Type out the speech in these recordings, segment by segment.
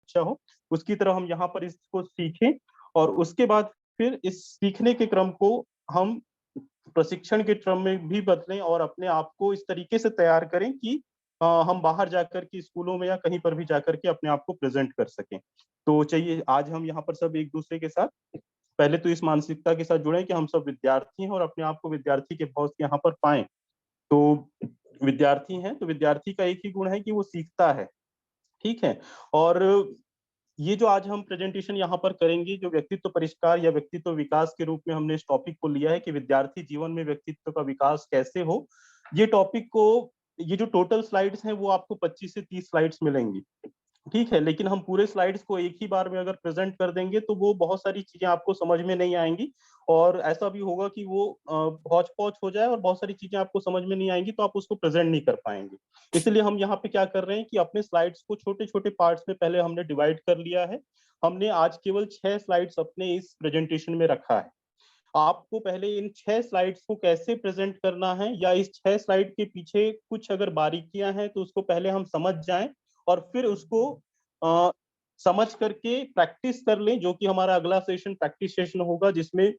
अच्छा हो, उसकी तरह हम यहाँ पर इसको सीखें और उसके बाद फिर इस सीखने के क्रम को हम प्रशिक्षण के क्रम में भी बदलें और अपने आप को इस तरीके से तैयार करें कि हम बाहर जाकर के स्कूलों में या कहीं पर भी जाकर के अपने आप को प्रेजेंट कर सकें। तो चलिए आज हम यहाँ पर सब एक दूसरे के साथ पहले तो इस मानसिकता के साथ जुड़े कि हम सब विद्यार्थी हैं और अपने आप को विद्यार्थी के भाव से यहाँ पर पाएं। तो विद्यार्थी हैं तो विद्यार्थी का एक ही गुण है कि वो सीखता है, ठीक है। और ये जो आज हम प्रेजेंटेशन यहाँ पर करेंगे, जो व्यक्तित्व परिष्कार या व्यक्तित्व विकास के रूप में हमने इस टॉपिक को लिया है कि विद्यार्थी जीवन में व्यक्तित्व का विकास कैसे हो। ये टॉपिक को, ये जो टोटल स्लाइड्स हैं वो आपको 25 से 30 स्लाइड्स मिलेंगी, ठीक है। लेकिन हम पूरे स्लाइड्स को एक ही बार में अगर प्रेजेंट कर देंगे तो वो बहुत सारी चीजें आपको समझ में नहीं आएंगी और ऐसा भी होगा कि वो हौच-पौच हो जाए और बहुत सारी चीजें आपको समझ में नहीं आएंगी तो आप उसको प्रेजेंट नहीं कर पाएंगे। इसलिए हम यहाँ पे क्या कर रहे हैं कि अपने स्लाइड्स को छोटे-छोटे पार्ट्स में पहले हमने डिवाइड कर लिया है। हमने आज केवल 6 स्लाइड्स अपने इस प्रेजेंटेशन में रखा है। आपको पहले इन 6 स्लाइड्स को कैसे प्रेजेंट करना है या इस 6 स्लाइड के पीछे कुछ अगर बारीकियां हैं तो उसको पहले हम समझ जाएं और फिर उसको अ, समझ करके प्रैक्टिस कर लें, जो कि हमारा अगला सेशन प्रैक्टिस सेशन होगा जिसमें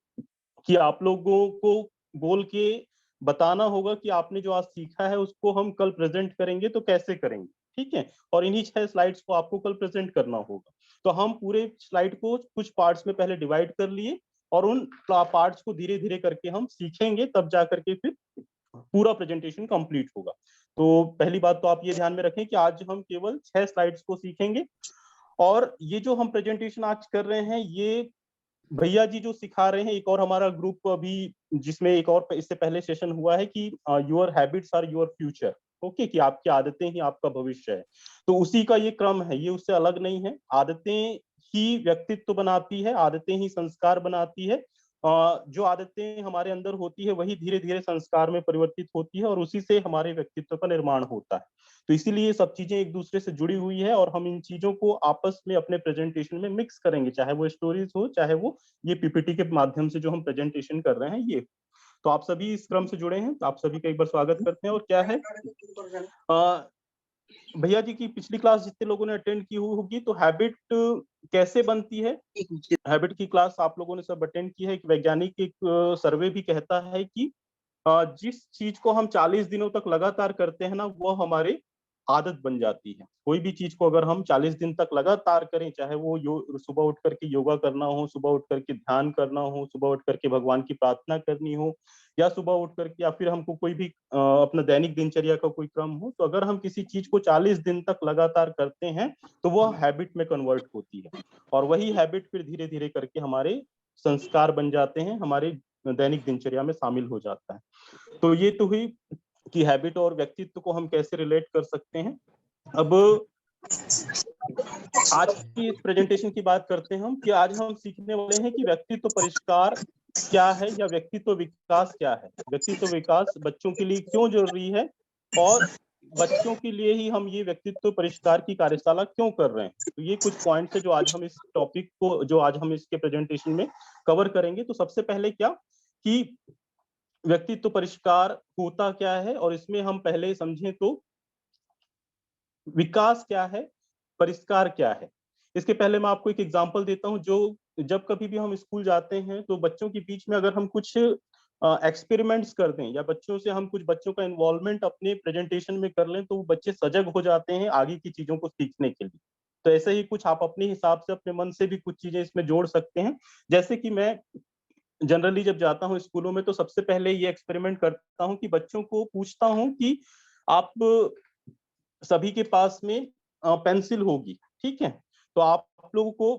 कि आप लोगों को बोल के बताना होगा कि आपने जो आज सीखा है उसको हम कल प्रेजेंट करेंगे तो कैसे करेंगे, ठीक है। और इन्हीं 6 स्लाइड्स को आपको कल प्रेजेंट करना होगा। तो हम पूरे स्लाइड को कुछ पार्ट्स में पहले डिवाइड कर लिए और उन पार्ट्स को धीरे धीरे करके हम सीखेंगे, तब जा करके फिर पूरा प्रेजेंटेशन कंप्लीट होगा। तो पहली बात तो आप ये ध्यान में रखें कि आज हम केवल 6 स्लाइड्स को सीखेंगे और ये जो हम प्रेजेंटेशन आज कर रहे हैं ये भैया जी जो सिखा रहे हैं। एक और हमारा ग्रुप अभी जिसमें एक और इससे पहले सेशन हुआ है कि your habits are your future, okay, कि आपकी आदतें ही आपका भविष्य है। तो उसी का ये क्रम है, ये उससे अलग नहीं है। आदतें ही व्यक्तित्व बनाती है, आदतें ही संस्कार बनाती है। जो आदतें हमारे अंदर होती है वही धीरे धीरे संस्कार में परिवर्तित होती है और उसी से हमारे व्यक्तित्व का निर्माण होता है। तो इसीलिए ये सब चीजें एक दूसरे से जुड़ी हुई है और हम इन चीजों को आपस में अपने प्रेजेंटेशन में मिक्स करेंगे, चाहे वो स्टोरीज हो चाहे वो ये पीपीटी के माध्यम से जो हम प्रेजेंटेशन कर रहे हैं ये। तो आप सभी इस क्रम से जुड़े हैं तो आप सभी का एक बार स्वागत करते हैं। और क्या है, भैया जी की पिछली क्लास जितने लोगों ने अटेंड की हुई होगी तो हैबिट कैसे बनती है, हैबिट की क्लास आप लोगों ने सब अटेंड की है। एक वैज्ञानिक एक सर्वे भी कहता है कि जिस चीज को हम 40 दिनों तक लगातार करते हैं ना वो हमारी आदत बन जाती है। कोई भी चीज को अगर हम 40 दिन तक लगातार करें, चाहे वो सुबह उठ करके योगा करना हो, सुबह उठ करके ध्यान करना हो, सुबह उठ करके भगवान की प्रार्थना करनी हो या सुबह उठ करके या फिर हमको कोई भी अपना दैनिक दिनचर्या का कोई क्रम हो, तो अगर हम किसी चीज को 40 दिन तक लगातार करते हैं तो वह हैबिट में कन्वर्ट होती है और वही हैबिट फिर धीरे धीरे करके हमारे संस्कार बन जाते हैं, हमारे दैनिक दिनचर्या में शामिल हो जाता है। तो ये तो हुई कि हैबिट और व्यक्तित्व को हम कैसे रिलेट कर सकते हैं। अब आज की इस प्रेजेंटेशन की बात करते हैं हम कि आज हम सीखने वाले हैं कि व्यक्तित्व परिष्कार क्या है या व्यक्तित्व विकास क्या है। व्यक्तित्व विकास बच्चों के लिए क्यों जरूरी है और बच्चों के लिए ही हम ये व्यक्तित्व परिष्कार की कार्यशाला क्यों कर रहे हैं। तो ये कुछ पॉइंट्स है जो आज हम इस टॉपिक को, जो आज हम इसके प्रेजेंटेशन में कवर करेंगे। तो सबसे पहले क्या कि व्यक्तित्व परिष्कार होता क्या है और इसमें हम पहले समझें तो विकास क्या है, परिष्कार क्या है। इसके पहले मैं आपको एक एग्जांपल देता हूं। जो जब कभी भी हम स्कूल जाते हैं तो बच्चों के बीच में अगर हम कुछ एक्सपेरिमेंट्स कर दें या बच्चों से हम कुछ बच्चों का इन्वॉल्वमेंट अपने प्रेजेंटेशन में कर लें तो वो बच्चे सजग हो जाते हैं आगे की चीजों को सीखने के लिए। तो ऐसे ही कुछ आप अपने हिसाब से अपने मन से भी कुछ चीजें इसमें जोड़ सकते हैं। जैसे कि मैं जनरली जब जाता हूँ स्कूलों में तो सबसे पहले ये एक्सपेरिमेंट करता हूँ कि बच्चों को पूछता हूँ कि आप सभी के पास में पेंसिल होगी, ठीक है। तो आप लोगों को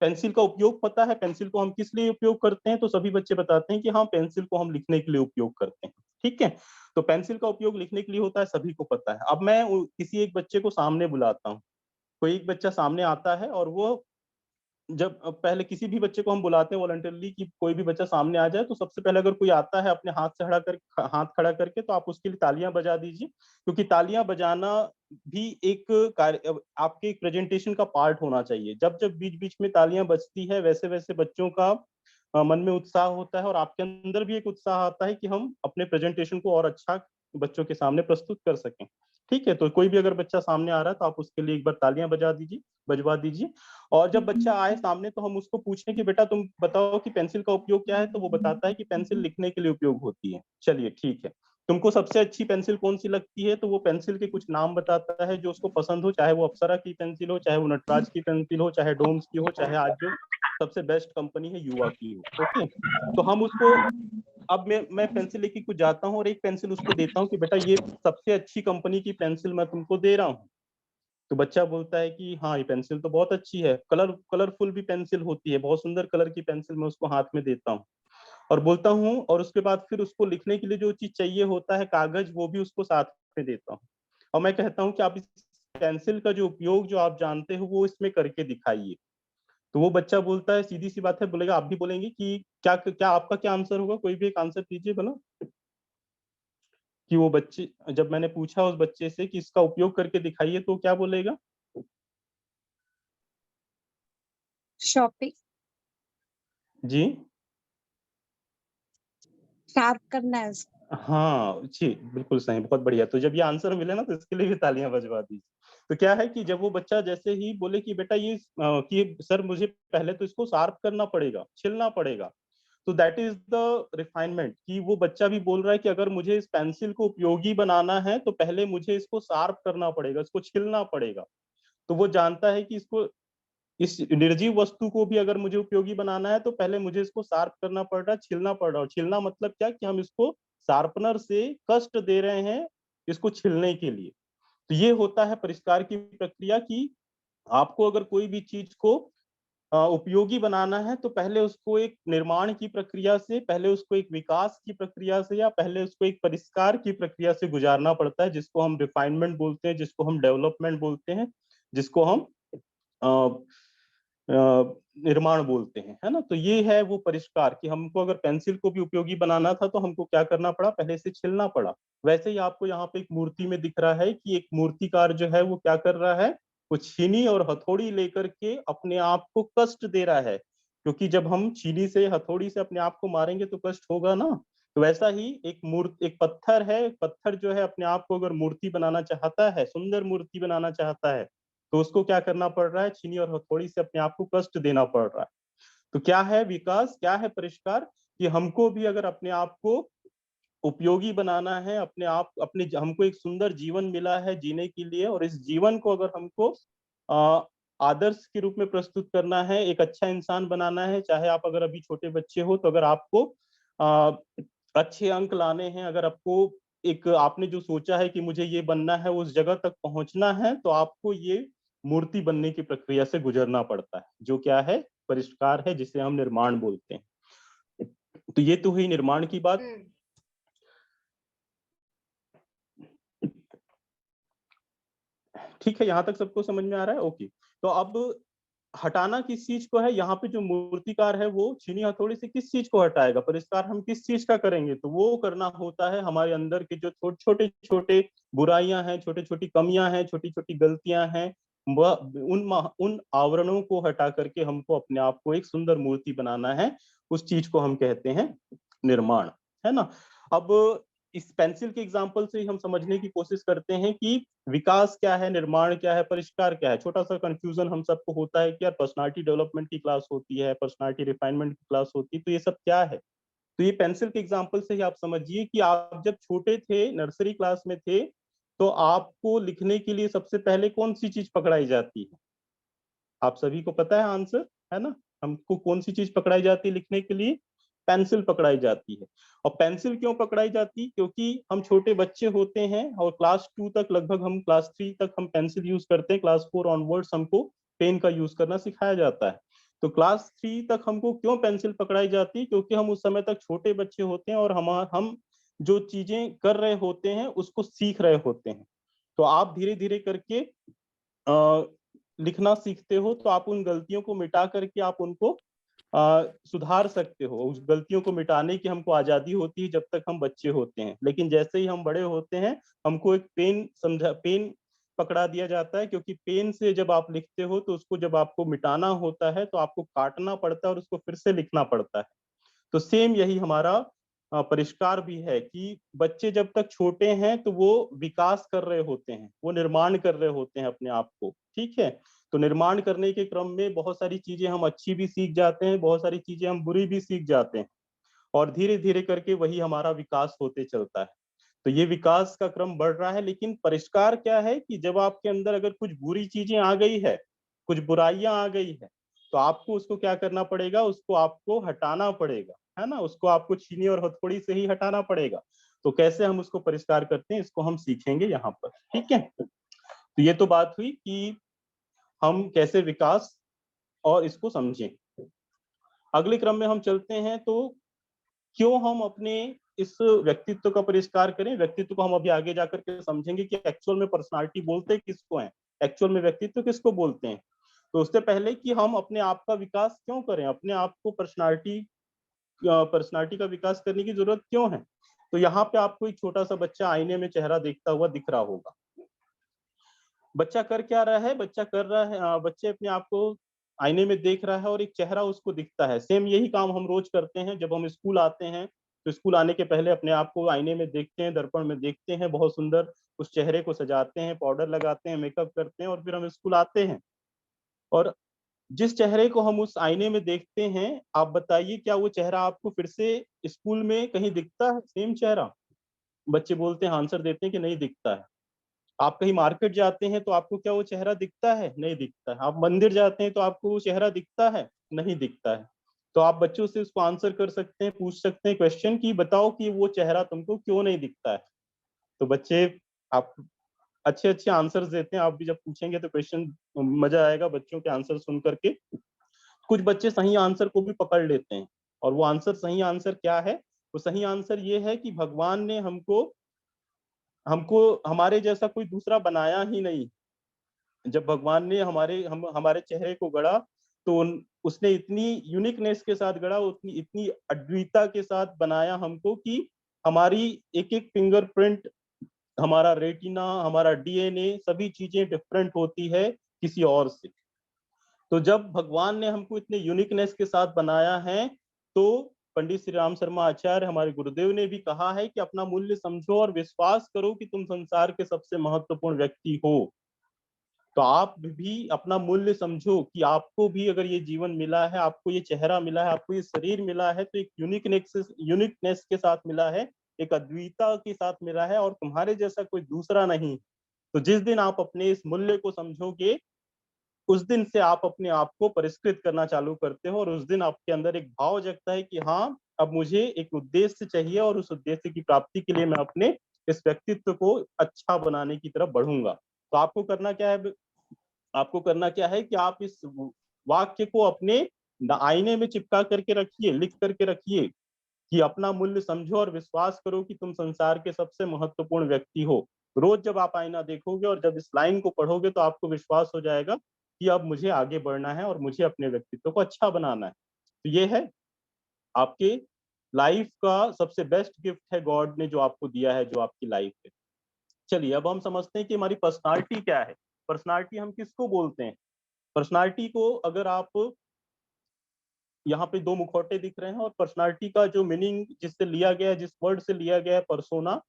पेंसिल का उपयोग पता है, पेंसिल को हम किस लिए उपयोग करते हैं। तो सभी बच्चे बताते हैं कि हाँ, पेंसिल को हम लिखने के लिए उपयोग करते हैं, ठीक है। तो पेंसिल का उपयोग लिखने के लिए होता है, सभी को पता है। अब मैं किसी एक बच्चे को सामने बुलाता हूँ, कोई एक बच्चा सामने आता है और वो जब पहले किसी भी बच्चे को हम बुलाते हैं वॉलंटियरली कि कोई भी बच्चा सामने आ जाए तो सबसे पहले अगर कोई आता है अपने हाथ खड़ा करके तो आप उसके लिए तालियां बजा दीजिए, क्योंकि तालियां बजाना भी एक कार्य आपके एक प्रेजेंटेशन का पार्ट होना चाहिए। जब जब बीच बीच में तालियां बजती है वैसे वैसे बच्चों का मन में उत्साह होता है और आपके अंदर भी एक उत्साह आता है कि हम अपने प्रेजेंटेशन को और अच्छा बच्चों के सामने प्रस्तुत कर सकें। ठीक है, तो कोई भी अगर बच्चा सामने आ रहा है तो आप उसके लिए एक बार तालियां बजवा दीजिए। और जब बच्चा आए सामने तो हम उसको पूछें कि बेटा तुम बताओ कि पेंसिल का उपयोग क्या है, तो वो बताता है कि पेंसिल लिखने के लिए उपयोग होती है। चलिए ठीक है, तुमको सबसे अच्छी पेंसिल कौन सी लगती है, तो वो पेंसिल के कुछ नाम बताता है जो उसको पसंद हो, चाहे वो अप्सरा की पेंसिल हो, चाहे वो नटराज की पेंसिल हो, चाहे डोम्स की हो, चाहे आज जो सबसे बेस्ट कंपनी है युवा की हो। ओके, तो हम उसको, अब मैं पेंसिल लेके कुछ जाता हूँ और एक पेंसिल उसको देता हूँ कि बेटा ये सबसे अच्छी कंपनी की पेंसिल मैं तुमको दे रहा हूँ। तो बच्चा बोलता है कि हाँ ये पेंसिल तो बहुत अच्छी है, कलरफुल भी पेंसिल होती है, बहुत सुंदर कलर की पेंसिल मैं उसको हाथ में देता हूँ और बोलता हूँ, और उसके बाद फिर उसको लिखने के लिए जो चीज चाहिए होता है कागज, वो भी उसको साथ में देता हूँ। और मैं कहता हूँ कि आप इस पेंसिल का जो उपयोग जो आप जानते हो वो इसमें करके दिखाइए। तो वो बच्चा बोलता है, सीधी सी बात है, बोलेगा, आप भी बोलेंगे कि क्या क्या आपका क्या आंसर होगा, कोई भी एक आंसर दीजिए भला। कि वो बच्चे, जब मैंने पूछा उस बच्चे से कि इसका उपयोग करके दिखाइए, तो क्या बोलेगा? शॉपिंग, जी। शार्प करना है उसको। हाँ जी, बिल्कुल सही, बहुत बढ़िया। तो जब ये आंसर मिले ना तो इसके लिए भी तालियां बजवा दीजिए। तो क्या है कि जब वो बच्चा जैसे ही बोले कि बेटा ये कि सर मुझे पहले तो इसको शार्प करना पड़ेगा, छिलना पड़ेगा, तो दैट इज द रिफाइनमेंट, कि वो बच्चा भी बोल रहा है कि अगर मुझे इस पेंसिल को उपयोगी बनाना है तो पहले मुझे इसको शार्प करना पड़ेगा, इसको छिलना पड़ेगा। तो वो जानता है कि इसको, इस निर्जीव वस्तु को भी अगर मुझे उपयोगी बनाना है तो पहले मुझे इसको शार्प करना पड़ रहा है, छीलना पड़ रहा है। और छीलना मतलब क्या, कि हम इसको शार्पनर से कष्ट दे रहे हैं इसको छीलने के लिए। तो ये होता है परिष्कार की प्रक्रिया, कि आपको अगर कोई भी चीज को उपयोगी बनाना है तो पहले उसको एक निर्माण की प्रक्रिया से, पहले उसको एक विकास की प्रक्रिया से, या पहले उसको एक परिष्कार की प्रक्रिया से गुजारना पड़ता है, जिसको हम रिफाइनमेंट बोलते हैं, जिसको हम डेवलपमेंट बोलते हैं, जिसको हम निर्माण बोलते हैं, है ना। तो ये है वो परिष्कार, कि हमको अगर पेंसिल को भी उपयोगी बनाना था तो हमको क्या करना पड़ा, पहले से छिलना पड़ा। वैसे ही आपको यहाँ पे एक मूर्ति में दिख रहा है कि एक मूर्तिकार जो है वो क्या कर रहा है, वो छीनी और हथौड़ी लेकर के अपने आप को कष्ट दे रहा है, क्योंकि जब हम छीनी से हथौड़ी से अपने आप को मारेंगे तो कष्ट होगा ना। तो वैसा ही एक पत्थर है, पत्थर जो है अपने आप को अगर मूर्ति बनाना चाहता है, सुंदर मूर्ति बनाना चाहता है, तो उसको क्या करना पड़ रहा है, छीनी और हथौड़ी से अपने आप को कष्ट देना पड़ रहा है। तो क्या है विकास, क्या है परिष्कार, कि हमको भी अगर अपने आप को उपयोगी बनाना है, अपने आप अपने हमको एक सुंदर जीवन मिला है जीने के लिए, और इस जीवन को अगर हमको अ, आदर्श के रूप में प्रस्तुत करना है, एक अच्छा इंसान बनाना है, चाहे आप अगर अभी छोटे बच्चे हो तो अगर आपको अ, अच्छे अंक लाने हैं, अगर आपको एक आपने जो सोचा है कि मुझे ये बनना है, उस जगह तक पहुंचना है, तो आपको ये मूर्ति बनने की प्रक्रिया से गुजरना पड़ता है, जो क्या है, परिष्कार है, जिसे हम निर्माण बोलते हैं। तो ये तो हुई निर्माण की बात। ठीक है, यहाँ तक सबको समझ में आ रहा है? ओके। तो अब हटाना किस चीज को है, यहाँ पे जो मूर्तिकार है वो छीनी हथौड़ी से किस चीज को हटाएगा, परिष्कार हम किस चीज का करेंगे, तो वो करना होता है हमारे अंदर के जो छोटे छोटे बुराइयां हैं, छोटी छोटी कमियां हैं, छोटी छोटी गलतियां हैं, उन आवरणों को हटा करके हमको अपने आप को एक सुंदर मूर्ति बनाना है। उस चीज को हम कहते हैं निर्माण, है ना। अब इस पेंसिल के एग्जाम्पल से ही हम समझने की कोशिश करते हैं कि विकास क्या है, निर्माण क्या है, परिष्कार क्या है। छोटा सा कंफ्यूजन हम सबको होता है कि यार पर्सनालिटी डेवलपमेंट की क्लास होती है, पर्सनालिटी रिफाइनमेंट की क्लास होती है, तो ये सब क्या है। तो ये पेंसिल के एग्जाम्पल से ही आप समझिए कि आप जब छोटे थे, नर्सरी क्लास में थे, तो आपको लिखने के लिए सबसे पहले कौन सी चीज पकड़ाई जाती है? आप सभी को पता है आंसर, है ना। हमको कौन सी चीज पकड़ाई जाती है लिखने के लिए? पेंसिल पकड़ाई जाती है। और पेंसिल क्यों पकड़ाई जाती, क्योंकि हम छोटे बच्चे होते हैं और क्लास 2 तक, लगभग हम क्लास 3 तक हम पेंसिल यूज करते हैं, क्लास 4 ऑनवर्ड्स हमको पेन का यूज करना सिखाया जाता है। तो क्लास 3 तक हमको क्यों पेंसिल पकड़ाई जाती है, क्योंकि हम उस समय तक छोटे बच्चे होते हैं और हम जो चीजें कर रहे होते हैं उसको सीख रहे होते हैं। तो आप धीरे धीरे करके लिखना सीखते हो, तो आप उन गलतियों को मिटा करके आप उनको सुधार सकते हो। उस गलतियों को मिटाने की हमको आजादी होती है जब तक हम बच्चे होते हैं, लेकिन जैसे ही हम बड़े होते हैं हमको एक पेन पकड़ा दिया जाता है, क्योंकि पेन से जब आप लिखते हो तो उसको जब आपको मिटाना होता है तो आपको काटना पड़ता है और उसको फिर से लिखना पड़ता है। तो सेम यही हमारा परिष्कार भी है कि बच्चे जब तक छोटे हैं तो वो विकास कर रहे होते हैं, वो निर्माण कर रहे होते हैं अपने आप को, ठीक है? तो निर्माण करने के क्रम में बहुत सारी चीजें हम अच्छी भी सीख जाते हैं, बहुत सारी चीजें हम बुरी भी सीख जाते हैं और धीरे-धीरे करके वही हमारा विकास होते चलता है। तो ये विकास का क्रम बढ़ रहा है, लेकिन परिष्कार क्या है कि जब आपके अंदर अगर कुछ बुरी चीजें आ गई है, कुछ बुराइयां आ गई है, तो आपको उसको क्या करना पड़ेगा, उसको आपको हटाना पड़ेगा, है ना? उसको आपको छीनी और हथौड़ी से ही हटाना पड़ेगा। तो कैसे हम उसको परिष्कार करते हैं, इसको हम सीखेंगे यहाँ पर, ठीक है? तो ये तो बात हुई कि हम कैसे विकास और इसको समझें। अगले क्रम में हम चलते हैं तो क्यों हम अपने इस व्यक्तित्व का परिष्कार करें? व्यक्तित्व को हम अभी आगे जाकर के समझेंगे कि एक्चुअल में पर्सनैलिटी बोलते किसको हैं? एक्चुअल में व्यक्तित्व किसको बोलते हैं? तो उससे पहले कि हम अपने आप का विकास क्यों करें? अपने आप को पर्सनैलिटी का विकास करने की ज़रूरत क्यों है? तो यहाँ पे आपको एक छोटा-सा बच्चा आईने में चेहरा देखता हुआ दिख रहा होगा। बच्चा कर क्या रहा है? बच्चे अपने आप को आईने में देख रहा है और एक चेहरा उसको दिखता है। सेम यही काम हम रोज़ करते हैं जब हम स्कूल आते हैं, तो स्कूल आने के पहले अपने आप को आईने में देखते हैं, दर्पण में देखते हैं, बहुत सुंदर उस चेहरे को सजाते हैं, पाउडर लगाते हैं, मेकअप करते हैं और फिर हम स्कूल आते हैं। और जिस चेहरे को हम उस आईने में देखते हैं, आप बताइए क्या वो चेहरा आपको फिर से स्कूल में कहीं दिखता है, सेम चेहरा? बच्चे बोलते हैं, आंसर देते हैं कि नहीं दिखता है। आप कहीं मार्केट जाते हैं तो आपको क्या वो चेहरा दिखता है? नहीं दिखता है। आप मंदिर जाते हैं तो आपको वो चेहरा दिखता है? नहीं दिखता है। तो आप बच्चों से उसको आंसर कर सकते हैं, पूछ सकते हैं क्वेश्चन कि बताओ कि वो चेहरा तुमको क्यों नहीं दिखता है? तो बच्चे आप अच्छे-अच्छे आंसर्स देते हैं, आप भी जब पूछेंगे तो क्वेश्चन मज़ा आएगा बच्चों के आंसर सुन कर के। कुछ बच्चे सही आंसर को भी पकड़ लेते हैं और वो आंसर सही आंसर क्या है? वो सही आंसर ये है कि भगवान ने हमको हमको हमारे जैसा कोई दूसरा बनाया ही नहीं। जब भगवान ने हमारे चेहरे को गढ़ा, तो उन उसने इतनी यूनिकनेस के साथ गढ़ा, उतनी इतनी अद्विता के साथ बनाया हमको कि हमारी एक-एक फिंगरप्रिंट, हमारा रेटिना, हमारा डीएनए सभी चीज़ें डिफरेंट होती है किसी और से। तो जब भगवान ने हमको इतने यूनिकनेस के साथ बनाया है, तो पंडित श्री राम शर्मा आचार्य हमारे गुरुदेव ने भी कहा है कि अपना मूल्य समझो और विश्वास करो कि तुम संसार के सबसे महत्वपूर्ण व्यक्ति हो। तो आप भी अपना मूल्य समझो कि आपको भी अगर ये जीवन मिला है, आपको ये चेहरा मिला है, आपको ये शरीर मिला है, तो एक यूनिकनेस के साथ मिला है, एक अद्विता के साथ मिला है और तुम्हारे जैसा कोई दूसरा नहीं। तो जिस दिन आप अपने इस मूल्य को समझोगे, उस दिन से आप अपने आप को परिष्कृत करना चालू करते हो और उस दिन आपके अंदर एक भाव जगता है कि हाँ, अब मुझे एक उद्देश्य चाहिए और उस उद्देश्य की प्राप्ति के लिए मैं अपने इस व्यक्तित्व को अच्छा बनाने की तरफ बढ़ूँगा। तो आपको करना क्या है कि आप इस वाक्य को अपने आईने में चिपका करके रखिए, लिख करके रखिए कि अपना मूल्य समझो और विश्वास करो कि तुम संसार के सबसे महत्वपूर्ण व्यक्ति हो। रोज जब आप आईना देखोगे और जब इस लाइन को पढ़ोगे तो आपको विश्वास हो जाएगा कि अब मुझे आगे बढ़ना है और मुझे अपने व्यक्तित्व को अच्छा बनाना है। तो ये है आपके लाइफ का सबसे बेस्ट गिफ्ट है गॉड ने जो आपको दिया है, जो आपकी लाइफ है। चलिए अब हम समझते हैं कि हमारी पर्सनैलिटी क्या है? पर्सनैलिटी हम किसको बोलते हैं? पर्सनैलिटी को अगर आप यहाँ पे 2 मुखौटे दिख रहे हैं और पर्सनैलिटी का जो मीनिंग जिससे लिया गया है, जिस वर्ड से लिया गया है पर्सोना,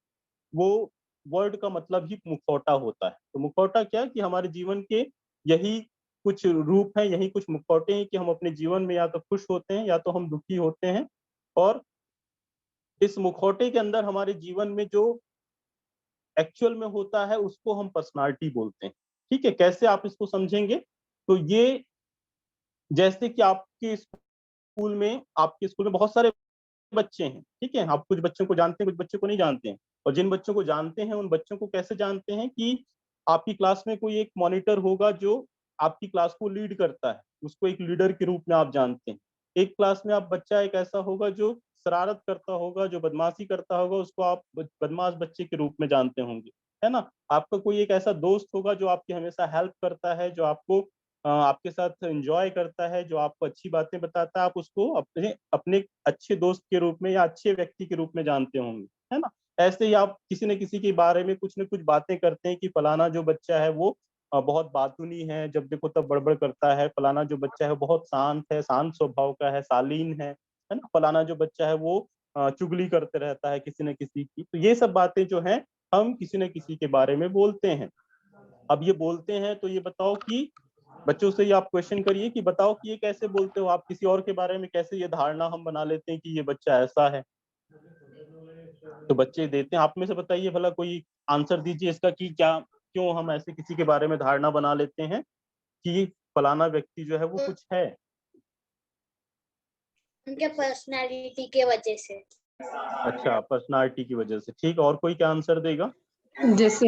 वो वर्ड का मतलब ही मुखौटा होता है। तो मुखौटा क्या है कि हमारे जीवन के यही कुछ रूप हैं, यही कुछ मुखौटे हैं कि हम अपने जीवन में या तो खुश होते हैं या तो हम दुखी होते हैं और इस मुखौटे के अंदर हमारे जीवन में जो एक्चुअल में होता है उसको हम पर्सनैलिटी बोलते हैं। ठीक है? कैसे आप इसको समझेंगे? तो ये जैसे कि आपके स्कूल में बहुत सारे बच्चे हैं, ठीक है? आप कुछ बच्चों को जानते हैं, कुछ बच्चों को नहीं जानते हैं और जिन बच्चों को जानते हैं, उन बच्चों को कैसे जानते हैं कि आपकी क्लास में कोई एक मॉनिटर होगा जो आपकी क्लास को लीड करता है, उसको एक लीडर के रूप में आप जानते हैं। एक क्लास में आप बच्चा एक ऐसा होगा जो शरारत करता होगा, जो बदमाशी करता होगा, उसको आप बदमाश बच्चे के रूप में जानते होंगे, है ना? आपका कोई एक ऐसा दोस्त होगा जो आपकी हमेशा हेल्प करता है, जो आपके साथ एन्जॉय करता है, जो आपको अच्छी बातें बताता है, आप उसको अपने अपने अच्छे दोस्त के रूप में या अच्छे व्यक्ति के रूप में जानते होंगे, है ना? ऐसे ही आप किसी न किसी के बारे में कुछ न कुछ बातें करते हैं कि फलाना जो बच्चा है वो बहुत बातूनी है, जब देखो तब बड़बड़ करता है, फलाना जो बच्चा है बहुत शांत है, शांत स्वभाव का है, शालीन है ना? फलाना जो बच्चा है वो चुगली करते रहता है किसी न किसी की। तो ये सब बातें जो हैं हम किसी न किसी के बारे में बोलते हैं। अब ये बोलते हैं तो ये बताओ कि बच्चों से ये आप क्वेश्चन करिए कि बताओ कि ये कैसे बोलते हो आप किसी और के बारे में, कैसे ये धारणा हम बना लेते हैं कि ये बच्चा ऐसा है। तो बच्चे देते हैं। आप में से बताइए भला, कोई आंसर दीजिए इसका कि क्या, क्यों हम ऐसे किसी के बारे में धारणा बना लेते हैं कि फलाना व्यक्ति जो है वो कुछ है। उनके पर्सनालिटी के वजह से। अच्छा, पर्सनालिटी की वजह से। ठीक, और कोई क्या आंसर देगा? जैसे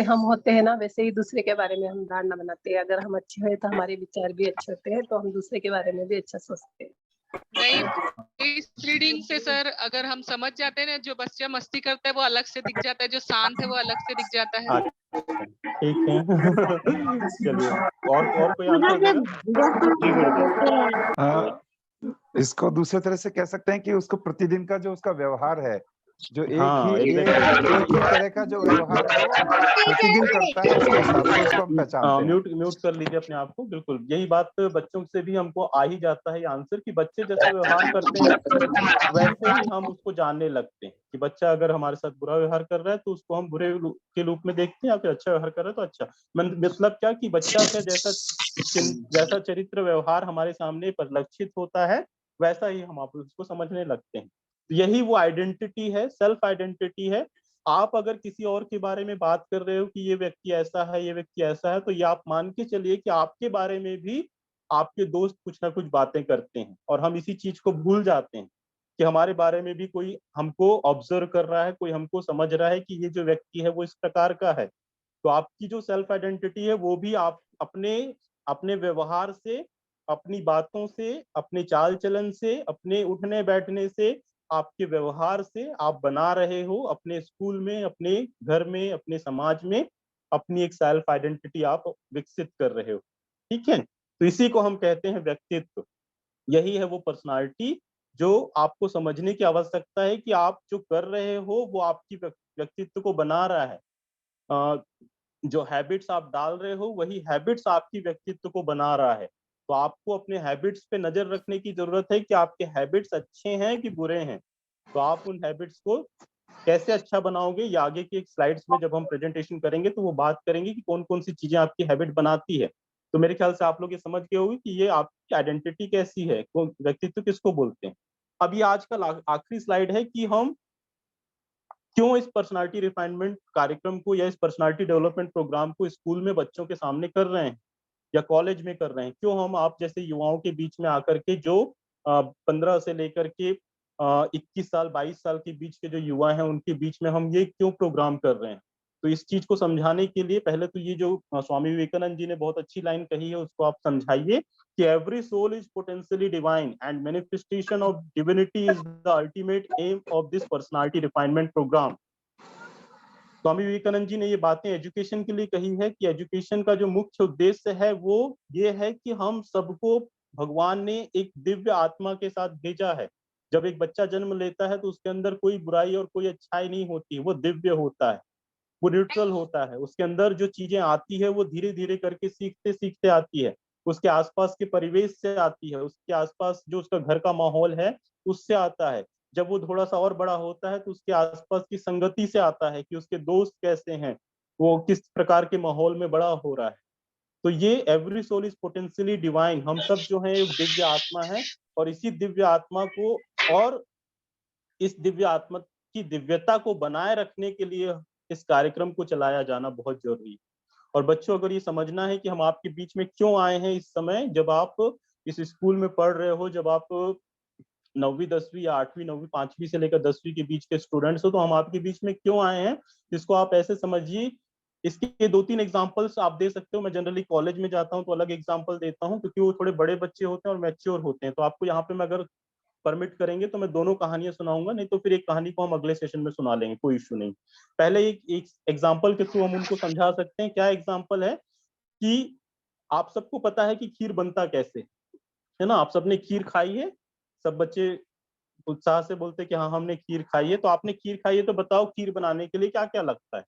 हम होते हैं ना, वैसे ही दूसरे के बारे में हम धारणा बनाते हैं। अगर हम अच्छे हैं तो हमारे विचार भी अच्छे होते हैं, तो हम दूसरे के बारे में भी अच्छा सोचते हैं। नहीं, इस रीडिंग से सर अगर हम समझ जाते हैं ना, जो बच्चा मस्ती करता है वो अलग से दिख जाता है, जो शांत है वो अलग से दिख जाता है। ठीक है। चलिए, और कोई आंसर देगा? इसको दूसरे तरह से कह सकते हैं कि उसको प्रतिदिन का जो उसका व्यवहार है, जो हाँ, एक ही तरह का जो व्यवहार है वो प्रतिदिन करता है, उसके हिसाब से उसको हम पहचानते हैं। म्यूट कर लीजिए अपने आप को। बिल्कुल यही बात बच्चों से भी हमको आ ही जाता है ये आंसर कि बच्चे जैसा व्यवहार करते हैं वैसे ही हम उसको जानने लगते हैं कि बच्चा अगर हमारे साथ बुरा व्यवहार कर रहा है तो उसको हम बुरे के रूप में देखते हैं, या फिर अच्छा व्यवहार कर रहा है तो अच्छा। मतलब क्या कि बच्चा का जैसा चरित्र व्यवहार हमारे सामने परिलक्षित होता है वैसा ही हम आप उसको समझने लगते हैं। यही वो आइडेंटिटी है, सेल्फ आइडेंटिटी है। आप अगर किसी और के बारे में बात कर रहे हो कि ये व्यक्ति ऐसा है, ये व्यक्ति ऐसा है, तो ये आप मान के चलिए कि आपके बारे में भी आपके दोस्त कुछ ना कुछ बातें करते हैं और हम इसी चीज को भूल जाते हैं कि हमारे बारे में भी कोई हमको ऑब्जर्व कर रहा है, कोई हमको समझ रहा है कि ये जो व्यक्ति है वो इस प्रकार का है। तो आपकी जो सेल्फ आइडेंटिटी है वो भी आप अपने अपने व्यवहार से, अपनी बातों से, अपने चाल चलन से, अपने उठने बैठने से, आपके व्यवहार से आप बना रहे हो अपने स्कूल में, अपने घर में, अपने समाज में अपनी एक सेल्फ आइडेंटिटी आप विकसित कर रहे हो। ठीक है, तो इसी को हम कहते हैं व्यक्तित्व। यही है वो पर्सनालिटी जो आपको समझने की आवश्यकता है कि आप जो कर रहे हो वो आपकी व्यक्तित्व को बना रहा है। जो हैबिट्स आप डाल रहे हो वही हैबिट्स आपकी व्यक्तित्व को बना रहा है। तो आपको अपने हैबिट्स पे नजर रखने की जरूरत है कि आपके हैबिट्स अच्छे हैं कि बुरे हैं। तो आप उन हैबिट्स को कैसे अच्छा बनाओगे, ये आगे की एक स्लाइड्स में जब हम प्रेजेंटेशन करेंगे तो वो बात करेंगे कि कौन कौन सी चीजें आपकी हैबिट बनाती है। तो मेरे ख्याल से आप लोग ये समझ गए होंगे कि ये आपकी आइडेंटिटी कैसी है, व्यक्तित्व किसको बोलते हैं। अब ये आज का आखिरी स्लाइड है कि हम क्यों इस पर्सनालिटी रिफाइनमेंट कार्यक्रम को या इस पर्सनालिटी डेवलपमेंट प्रोग्राम को स्कूल में बच्चों के सामने कर रहे हैं या कॉलेज में कर रहे हैं। क्यों हम आप जैसे युवाओं के बीच में आकर के जो 15 से लेकर के 21 साल 22 साल के बीच के जो युवा हैं उनके बीच में हम ये क्यों प्रोग्राम कर रहे हैं। तो इस चीज को समझाने के लिए पहले तो ये जो स्वामी विवेकानंद जी ने बहुत अच्छी लाइन कही है उसको आप समझाइए कि every soul is potentially divine and manifestation of divinity is the ultimate aim of this personality refinement programme. Swami Vivekananda ji ने ये बातें एजुकेशन के लिए कही है कि एजुकेशन का जो मुख्य उद्देश्य है वो ये है कि हम सबको भगवान ने एक दिव्य आत्मा के साथ भेजा है। जब एक बच्चा जन्म लेता है तो उसके अंदर कोई बुराई और कोई अच्छाई नहीं होती, वो दिव्य होता है, वो न्यूट्रल होता है। उसके अंदर जो चीजें आती है वो धीरे धीरे करके सीखते सीखते आती है, उसके आसपास के परिवेश से आती है, उसके आसपास जो उसका घर का माहौल है उससे आता है। जब वो थोड़ा सा और बड़ा होता है तो उसके आसपास की संगति से आता है कि उसके दोस्त कैसे हैं, वो किस प्रकार के माहौल में बड़ा हो रहा है। तो ये every soul is potentially divine, हम सब जो है एक दिव्य आत्मा है और इसी दिव्य आत्मा को और इस दिव्य आत्मा की दिव्यता को बनाए रखने के लिए इस कार्यक्रम को चलाया जाना बहुत जरूरी है। और बच्चों अगर ये समझना है कि हम आपके बीच में क्यों आए हैं इस समय, जब आप इस स्कूल में पढ़ रहे हो, जब आप 9वीं 10वीं या 8वीं 9वीं 5वीं से लेकर 10वीं के बीच के स्टूडेंट्स हो, तो हम आपके बीच में क्यों आए हैं इसको आप ऐसे समझिए। इसके 2-3 एग्जांपल्स आप दे सकते हो। मैं जनरली कॉलेज में जाता हूँ तो अलग एग्जांपल देता हूँ क्योंकि वो थोड़े बड़े बच्चे होते हैं और मैच्योर होते हैं। तो आपको यहाँ पे मैं अगर परमिट करेंगे तो मैं दोनों कहानियां सुनाऊंगा, नहीं तो फिर एक कहानी को हम अगले सेशन में सुना लेंगे, कोई इश्यू नहीं। पहले एक एग्जांपल के थ्रू हम उनको समझा सकते हैं। क्या एग्जांपल है कि आप सबको पता है कि खीर बनता कैसे है ना, आप सबने खीर खाई है। सब बच्चे उत्साह से बोलते हैं कि हाँ हमने खीर खाई है। तो आपने खीर खाई है तो बताओ खीर बनाने के लिए क्या क्या लगता है।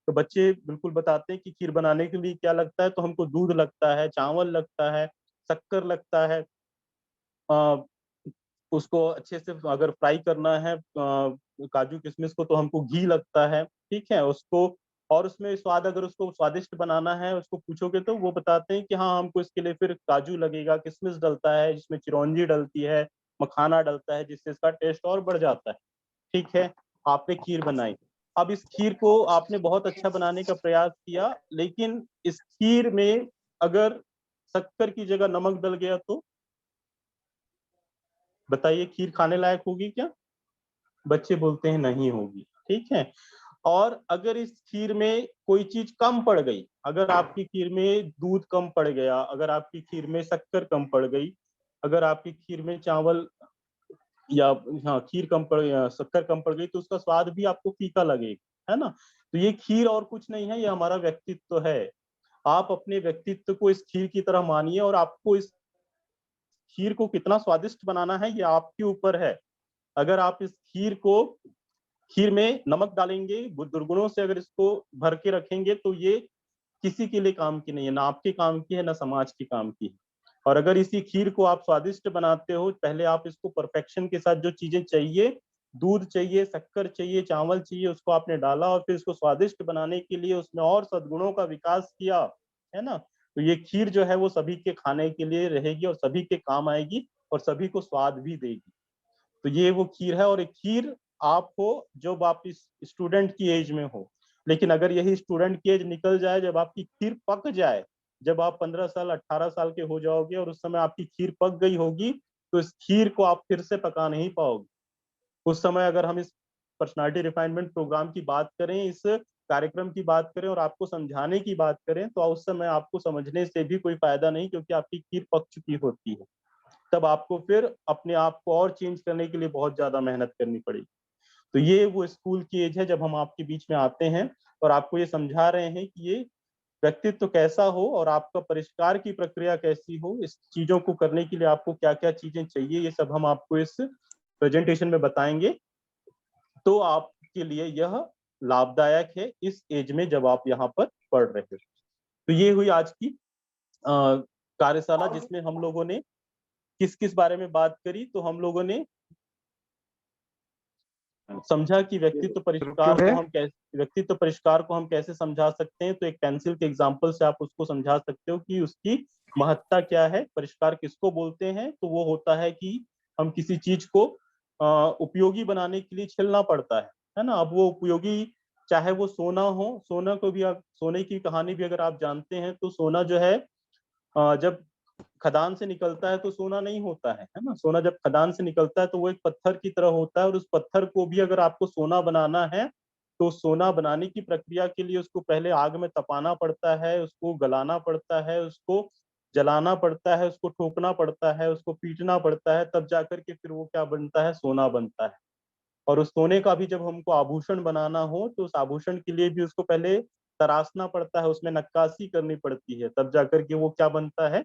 तो बच्चे बिल्कुल बताते हैं कि खीर बनाने के लिए क्या लगता है, तो हमको दूध लगता है, चावल लगता है, शक्कर लगता है, उसको अच्छे से अगर फ्राई करना है काजू किशमिश को तो हमको घी लगता है, ठीक है उसको। और उसमें स्वाद अगर उसको स्वादिष्ट बनाना है उसको पूछोगे तो वो बताते हैं कि हाँ हमको इसके लिए फिर काजू लगेगा, किशमिश डलता है, जिसमें चिरौंजी डलती है, मखाना डलता है, जिससे इसका टेस्ट और बढ़ जाता है। ठीक है, आपने खीर बनाई। अब इस खीर को आपने बहुत अच्छा बनाने का प्रयास किया, लेकिन इस खीर में अगर शक्कर की जगह नमक डल गया तो बताइए खीर खाने लायक होगी क्या? बच्चे बोलते हैं नहीं होगी, ठीक है। और अगर इस खीर में कोई चीज कम पड़ गई, अगर आपकी खीर में दूध कम पड़ गया, अगर आपकी खीर में शक्कर कम पड़ गई, अगर आपकी खीर में चावल या हाँ खीर कम पड़ शक्कर कम पड़ गई तो उसका स्वाद भी आपको फीका लगेगा, है ना। तो ये खीर और कुछ नहीं है, ये हमारा व्यक्तित्व है। आप अपने व्यक्तित्व को इस खीर की तरह मानिए और आपको इस खीर को कितना स्वादिष्ट बनाना है ये आपके ऊपर है। अगर आप इस खीर में नमक डालेंगे, दुर्गुणों से अगर इसको भर के रखेंगे तो ये किसी के लिए काम की नहीं है, ना आपके काम की है ना समाज के काम की है। और अगर इसी खीर को आप स्वादिष्ट बनाते हो, पहले आप इसको परफेक्शन के साथ जो चीजें चाहिए, दूध चाहिए, शक्कर चाहिए, चावल चाहिए, उसको आपने डाला और फिर इसको स्वादिष्ट बनाने के लिए उसमें और सद्गुणों का विकास किया, है ना। तो ये खीर जो है वो सभी के खाने के लिए रहेगी और सभी के काम आएगी और सभी को स्वाद भी देगी। तो ये वो खीर है। और एक खीर आप हो जब आप इस स्टूडेंट की एज में हो, लेकिन अगर यही स्टूडेंट की एज निकल जाए, जब आपकी खीर पक जाए, जब आप 15 साल 18 साल के हो जाओगे और उस समय आपकी खीर पक गई होगी, तो इस खीर को आप फिर से पका नहीं पाओगे। उस समय अगर हम इस पर्सनालिटी रिफाइनमेंट प्रोग्राम की बात करें, इस कार्यक्रम की बात करें और आपको समझाने की बात करें, तो उस समय आपको समझने से भी कोई फायदा नहीं, क्योंकि आपकी खीर पक चुकी होती है। तब आपको फिर अपने आप को और चेंज करने के लिए बहुत ज्यादा मेहनत करनी पड़ेगी। तो ये वो स्कूल की एज है जब हम आपके बीच में आते हैं और आपको ये समझा रहे हैं कि ये व्यक्तित्व कैसा हो और आपका परिष्कार की प्रक्रिया कैसी हो, इस चीजों को करने के लिए आपको क्या क्या चीजें चाहिए, ये सब हम आपको इस प्रेजेंटेशन में बताएंगे। तो आपके लिए यह लाभदायक है इस एज में जब आप यहाँ पर पढ़ रहे हो। तो ये हुई आज की कार्यशाला, जिसमें हम लोगों ने किस किस बारे में बात करी। तो हम लोगों ने समझा कि व्यक्तित्व परिष्कार को हम कैसे समझा सकते हैं। तो एक पेंसिल के एग्जांपल से आप उसको समझा सकते हो कि उसकी महत्ता क्या है, परिष्कार किसको बोलते हैं। तो वो होता है कि हम किसी चीज को उपयोगी बनाने के लिए छीलना पड़ता है ना। अब वो उपयोगी चाहे वो सोना हो, सोना को भी आप, सोने की कहानी भी अगर आप जानते हैं तो सोना जो है जब खदान से निकलता है तो सोना नहीं होता है ना। सोना जब खदान से निकलता है तो वो एक पत्थर की तरह होता है, और उस पत्थर को भी अगर आपको सोना बनाना है तो सोना बनाने की प्रक्रिया के लिए उसको पहले आग में तपाना पड़ता है, उसको गलाना पड़ता है, उसको जलाना पड़ता है, उसको ठोकना पड़ता है, उसको पीटना पड़ता है, तब जाकर के फिर वो क्या बनता है, सोना बनता है। और उस सोने का भी जब हमको आभूषण बनाना हो तो उस आभूषण के लिए भी उसको पहले तराशना पड़ता है, उसमें नक्काशी करनी पड़ती है, तब जाकर के वो क्या बनता है,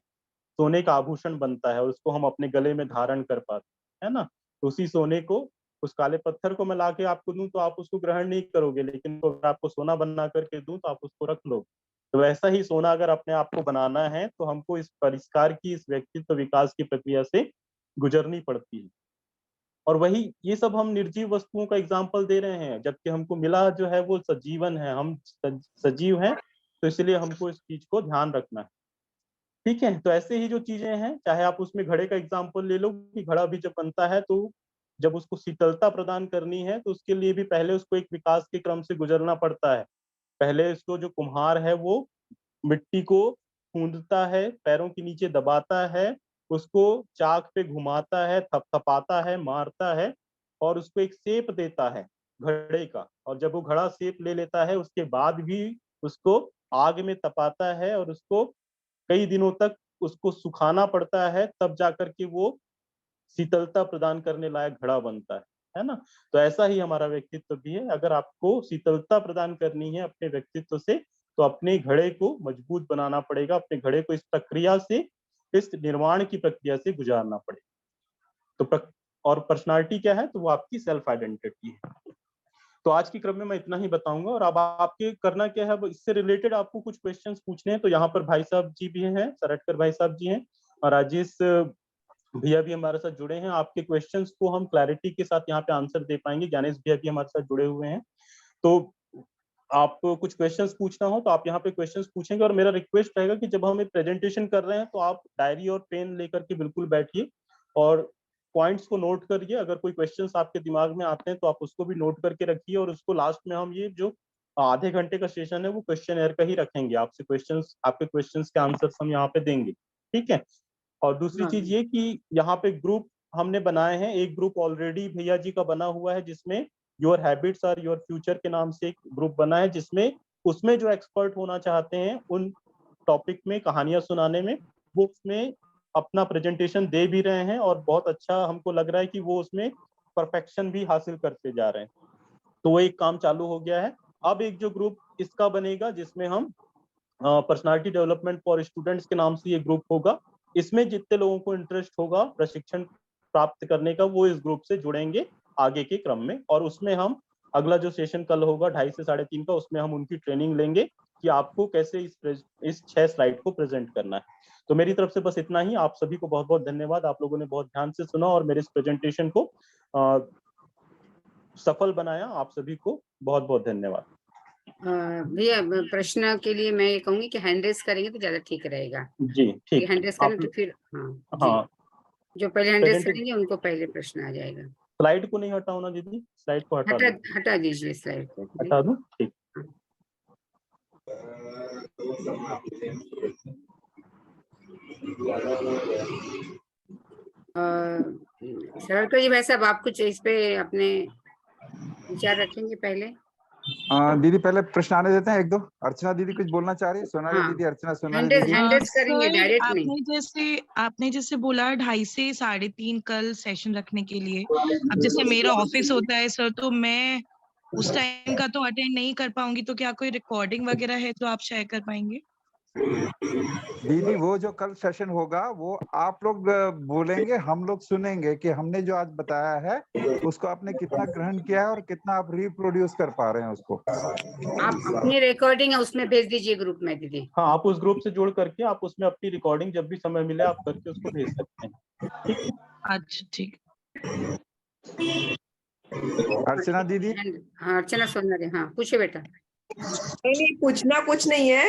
सोने का आभूषण बनता है और उसको हम अपने गले में धारण कर पाते हैं ना। तो उसी सोने को, उस काले पत्थर को मैं लाके आपको दूं तो आप उसको ग्रहण नहीं करोगे, लेकिन अगर आपको सोना बना करके दूं तो आप उसको रख लोगे। तो वैसा ही सोना अगर अपने आप को बनाना है तो हमको इस परिष्कार की, इस व्यक्तित्व विकास की प्रक्रिया से गुजरनी पड़ती है। और वही ये सब हम निर्जीव वस्तुओं का एग्जाम्पल दे रहे हैं, जबकि हमको मिला जो है वो सजीवन है, हम सजीव हैं, तो इसलिए हमको इस चीज को ध्यान रखना है। ठीक है, तो ऐसे ही जो चीजें हैं, चाहे आप उसमें घड़े का एग्जाम्पल ले लो कि घड़ा भी जब बनता है तो जब उसको शीतलता प्रदान करनी है तो उसके लिए भी पहले उसको एक विकास के क्रम से गुजरना पड़ता है। पहले इसको जो कुम्हार है वो मिट्टी को खूंदता है, पैरों के नीचे दबाता है, उसको चाक पे घुमाता है, थपथपाता है, मारता है और उसको एक शेप देता है घड़े का। और जब वो घड़ा शेप ले लेता है उसके बाद भी उसको आग में तपाता है और उसको कई दिनों तक उसको सुखाना पड़ता है, तब जाकर के वो शीतलता प्रदान करने लायक घड़ा बनता है ना। तो ऐसा ही हमारा व्यक्तित्व भी है। अगर आपको शीतलता प्रदान करनी है अपने व्यक्तित्व से तो अपने घड़े को मजबूत बनाना पड़ेगा, अपने घड़े को इस प्रक्रिया से, इस निर्माण की प्रक्रिया से गुजारना पड़ेगा। तो और पर्सनालिटी क्या है, तो वो आपकी सेल्फ आइडेंटिटी है। तो आज के क्रम में मैं इतना ही बताऊंगा। और अब आपके करना क्या है, अब इससे रिलेटेड आपको कुछ क्वेश्चंस पूछने हैं। तो यहाँ पर भाई साहब जी भी हैं, सरटकर भाई साहब जी हैं और राजेश भैया भी हमारे साथ जुड़े हैं। आपके क्वेश्चंस को हम क्लैरिटी के साथ यहाँ पे आंसर दे पाएंगे। ज्ञानेश भैया भी हमारे साथ जुड़े हुए हैं, तो आपको कुछ क्वेश्चंस पूछना हो तो आप यहाँ पे क्वेश्चंस पूछेंगे। और मेरा रिक्वेस्ट रहेगा कि जब हम एक प्रेजेंटेशन कर रहे हैं तो आप डायरी और पेन लेकर के बिल्कुल बैठिए और पॉइंट्स को नोट करिए। अगर कोई क्वेश्चंस आपके दिमाग में आते हैं तो आप उसको भी नोट करके रखिए, और उसको लास्ट में हम ये जो आधे घंटे का सेशन है वो क्वेश्चन एयर का ही रखेंगे। आपसे क्वेश्चंस, आपके क्वेश्चंस के आंसर्स हम यहाँ पे देंगे, ठीक है। और दूसरी हाँ। चीज ये कि यहाँ पे ग्रुप हमने बनाए हैं। एक ग्रुप ऑलरेडी भैया जी का बना हुआ है जिसमें योर हैबिट्स और योर फ्यूचर के नाम से एक ग्रुप बना है, जिसमें उसमें जो एक्सपर्ट होना चाहते हैं उन टॉपिक में, कहानियां सुनाने में, वो उसमें अपना प्रेजेंटेशन दे भी रहे हैं और बहुत अच्छा हमको लग रहा है कि वो उसमें परफेक्शन भी हासिल करते जा रहे हैं। तो वो एक काम चालू हो गया है। अब एक जो ग्रुप इसका बनेगा जिसमें हम पर्सनालिटी डेवलपमेंट फॉर स्टूडेंट्स के नाम से ये ग्रुप होगा। इसमें जितने लोगों को इंटरेस्ट होगा प्रशिक्षण प्राप्त करने का वो इस ग्रुप से जुड़ेंगे आगे के क्रम में। और उसमें हम अगला जो सेशन कल होगा 2:30 से 3:30 का, उसमें हम उनकी ट्रेनिंग लेंगे कि आपको कैसे इस 6 स्लाइड को प्रेजेंट करना है। तो मेरी तरफ से बस इतना ही। आप सभी को बहुत बहुत धन्यवाद। आप लोगों ने बहुत ध्यान से सुना और मेरे इस प्रेजेंटेशन को सफल बनाया। आप सभी को बहुत बहुत धन्यवाद। भैया प्रश्न के लिए मैं ये कहूंगी कि हैंड रेस करेंगे तो ज्यादा ठीक रहेगा। जी ठीक। हैंड रेस करें आप तो फिर हाँ हाँ, जो पहले हैंड रेस प्रेजेंटेशन करेंगे उनको पहले प्रश्न आ जाएगा। स्लाइड को नहीं हटाना दीदी, स्लाइड को हटा दो। हटा दीजिए स्लाइड को। हटा दूं? ठीक। सरवरकर जी, भाई साहब आप कुछ इस पे अपने विचार रखेंगे पहले? दीदी पहले प्रश्न आने देते हैं एक दो। अर्चना दीदी कुछ बोलना चाह रही है? सोनाली हाँ। दीदी, अर्चना, सोनाली दीदी। हैंड रेस करेंगे, सर, डायरेक्ट नहीं। आपने जैसे बोला 2:30 से 3:30 कल सेशन रखने के लिए। अब जैसे मेरा ऑफिस होता है सर, तो मैं उस टाइम का तो अटेंड नहीं कर पाऊंगी, तो क्या कोई रिकॉर्डिंग वगैरह है तो आप शेयर कर पाएंगे? दीदी वो जो कल सेशन होगा वो आप लोग बोलेंगे, हम लोग सुनेंगे कि हमने जो आज बताया है उसको आपने कितना ग्रहण किया है और कितना आप रिप्रोड्यूस कर पा रहे हैं उसको। आप अपनी रिकॉर्डिंग है उसमें भेज दीजिए ग्रुप में दीदी। हाँ, आप उस ग्रुप से जोड़ करके आप उसमें अपनी रिकॉर्डिंग जब भी समय मिले आप करके उसको भेज सकते हैं, ठीक है। अच्छा ठीक। अर्चना दीदी। हाँ अर्चना सोनाली, हाँ पूछे बेटा। नहीं, पूछना कुछ नहीं है।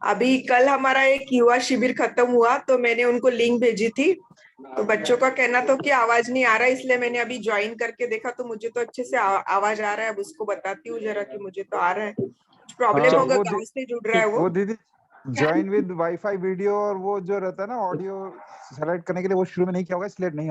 अभी कल हमारा एक युवा शिविर खत्म हुआ तो मैंने उनको लिंक भेजी थी, तो बच्चों का कहना तो कि आवाज नहीं आ रहा है, इसलिए मैंने अभी ज्वाइन करके देखा तो मुझे तो अच्छे से आवाज आ रहा है। अब उसको बताती हूँ जरा कि मुझे तो आ रहा है। कुछ प्रॉब्लम होगा, गाँव से जुड़ रहा है वो दीदी ज्वाइन विद वाईफाई वीडियो और वो जो रहता है ना ऑडियो सेलेक्ट करने के लिए, वो शुरू में नहीं किया होगा इसलिए नहीं